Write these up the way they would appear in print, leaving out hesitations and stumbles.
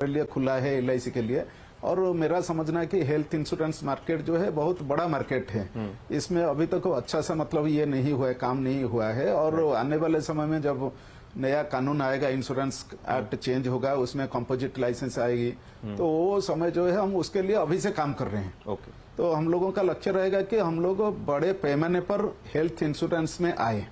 लिए खुला है LIC के लिए। और मेरा समझना है कि हेल्थ इंश्योरेंस मार्केट जो है बहुत बड़ा मार्केट है। इसमें अभी तक अच्छा सा मतलब ये नहीं हुआ है, काम नहीं हुआ है। और आने वाले समय में जब नया कानून आएगा, इंश्योरेंस एक्ट चेंज होगा, उसमें कंपोजिट लाइसेंस आएगी, तो वो समय जो है हम उसके लिए अभी से काम कर रहे हैं। ओके। तो हम लोगों का लक्ष्य रहेगा कि हम लोग बड़े पैमाने पर हेल्थ इंश्योरेंस में आए।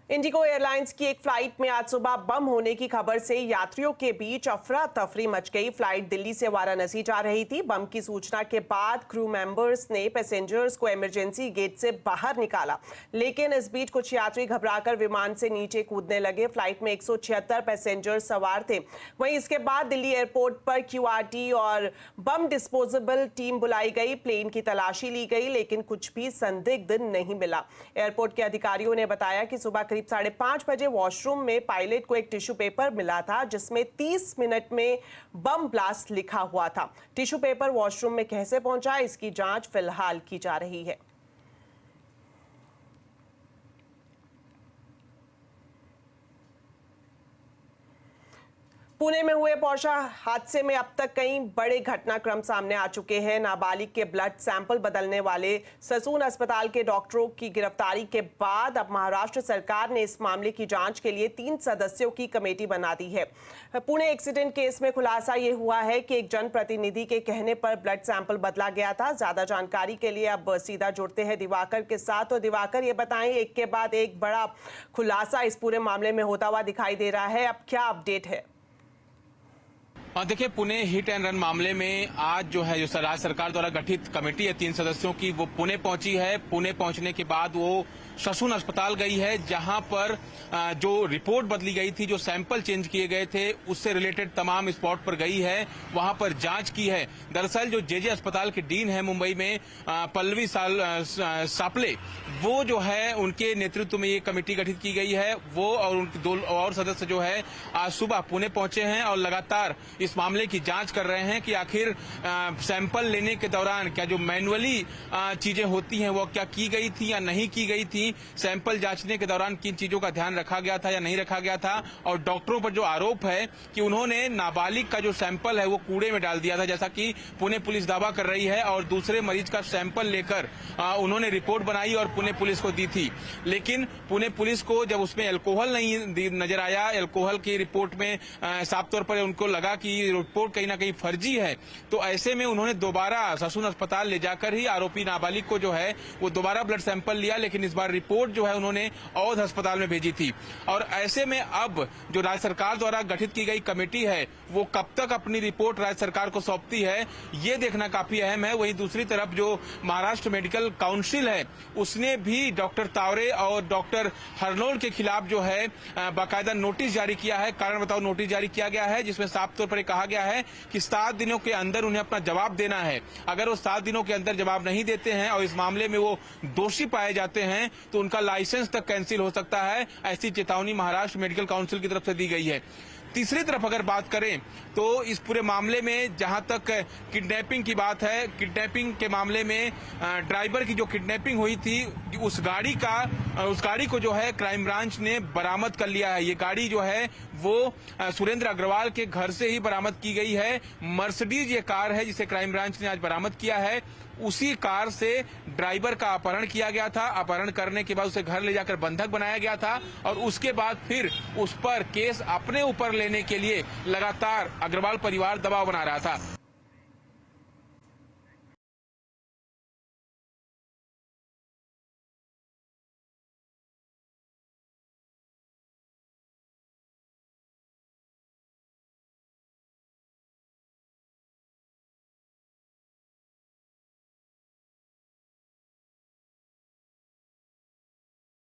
इंडिगो एयरलाइंस की एक फ्लाइट में आज सुबह बम होने की खबर से यात्रियों के बीच अफरा तफरी मच गई। फ्लाइट दिल्ली से वाराणसी जा रही थी। बम की सूचना के बाद क्रू मेंबर्स ने पैसेंजर्स को इमरजेंसी गेट से बाहर निकाला, लेकिन इस बीच कुछ यात्री घबराकर विमान से नीचे कूदने लगे। फ्लाइट में 176 पैसेंजर्स सवार थे। वहीं इसके बाद दिल्ली एयरपोर्ट पर QRT और बम डिस्पोजेबल टीम बुलाई गई। प्लेन की तलाशी ली गई, लेकिन कुछ भी संदिग्ध नहीं मिला। एयरपोर्ट के अधिकारियों ने बताया कि सुबह करीब 5:30 बजे वॉशरूम में पायलट को एक टिश्यू पेपर मिला था, जिसमें 30 मिनट में बम ब्लास्ट लिखा हुआ था। टिश्यू पेपर वॉशरूम में कैसे पहुंचा, इसकी जांच फिलहाल की जा रही है। पुणे में हुए पोर्शा हादसे में अब तक कई बड़े घटनाक्रम सामने आ चुके हैं। नाबालिग के ब्लड सैंपल बदलने वाले ससून अस्पताल के डॉक्टरों की गिरफ्तारी के बाद अब महाराष्ट्र सरकार ने इस मामले की जांच के लिए 3 सदस्यों की कमेटी बना दी है। पुणे एक्सीडेंट केस में खुलासा ये हुआ है कि एक जनप्रतिनिधि के कहने पर ब्लड सैंपल बदला गया था। ज्यादा जानकारी के लिए अब सीधा जुड़ते हैं दिवाकर के साथ। तो दिवाकर, ये बताएं, एक के बाद एक बड़ा खुलासा इस पूरे मामले में होता हुआ दिखाई दे रहा है, अब क्या अपडेट है? देखिए, पुणे हिट एंड रन मामले में आज जो है जो राज्य सरकार द्वारा गठित कमेटी है 3 सदस्यों की, वो पुणे पहुंची है। पुणे पहुंचने के बाद वो ससून अस्पताल गई है, जहां पर जो रिपोर्ट बदली गई थी, जो सैंपल चेंज किए गए थे, उससे रिलेटेड तमाम स्पॉट पर गई है, वहां पर जांच की है। दरअसल जो JJ अस्पताल के डीन है मुंबई में, पल्लवी सापले, वो जो है उनके नेतृत्व में ये कमेटी गठित की गई है। वो और उनके 2 और सदस्य जो है आज सुबह पुणे पहुंचे हैं और लगातार इस मामले की जांच कर रहे हैं कि आखिर सैंपल लेने के दौरान क्या जो मैनुअली चीजें होती हैं वो क्या की गई थी या नहीं की गई थी, सैंपल जांचने के दौरान किन चीजों का ध्यान रखा गया था या नहीं रखा गया था। और डॉक्टरों पर जो आरोप है कि उन्होंने नाबालिग का जो सैंपल है वो कूड़े में डाल दिया था, जैसा कि पुणे पुलिस दावा कर रही है, और दूसरे मरीज का सैंपल लेकर उन्होंने रिपोर्ट बनाई और पुणे पुलिस को दी थी। लेकिन पुणे पुलिस को जब उसमें अल्कोहल नहीं नजर आया, अल्कोहल की रिपोर्ट में साफ तौर पर उनको लगा कि रिपोर्ट कहीं ना कहीं फर्जी है, तो ऐसे में उन्होंने दोबारा ससून अस्पताल ले जाकर ही आरोपी नाबालिग को जो है वो दोबारा ब्लड सैंपल लिया, लेकिन इस बार रिपोर्ट जो है उन्होंने अवध अस्पताल में भेजी थी। और ऐसे में अब जो राज्य सरकार द्वारा गठित की गई कमेटी है वो कब तक अपनी रिपोर्ट राज्य सरकार को सौंपती है, ये देखना काफी अहम है। वहीं दूसरी तरफ जो महाराष्ट्र मेडिकल काउंसिल है उसने भी डॉक्टर तावरे और डॉक्टर हरनोल के खिलाफ जो है बाकायदा नोटिस जारी किया है। कारण बताओ नोटिस जारी किया गया है, जिसमें साफ तौर पर कहा गया है कि 7 दिनों के अंदर उन्हें अपना जवाब देना है। अगर वो 7 दिनों के अंदर जवाब नहीं देते हैं और इस मामले में वो दोषी पाए जाते हैं तो उनका लाइसेंस तक कैंसिल हो सकता है। ऐसी चेतावनी महाराष्ट्र मेडिकल काउंसिल की तरफ से दी गई है। तीसरी तरफ अगर बात करें तो इस पूरे मामले में जहां तक किडनैपिंग की बात है, किडनैपिंग के मामले में ड्राइवर की जो किडनैपिंग हुई थी उस गाड़ी को जो है क्राइम ब्रांच ने बरामद कर लिया है। ये गाड़ी जो है वो सुरेंद्र अग्रवाल के घर से ही बरामद की गई है। मर्सिडीज ये कार है जिसे क्राइम ब्रांच ने आज बरामद किया है। उसी कार से ड्राइवर का अपहरण किया गया था। अपहरण करने के बाद उसे घर ले जाकर बंधक बनाया गया था और उसके बाद फिर उस पर केस अपने ऊपर लेने के लिए लगातार अग्रवाल परिवार दबाव बना रहा था।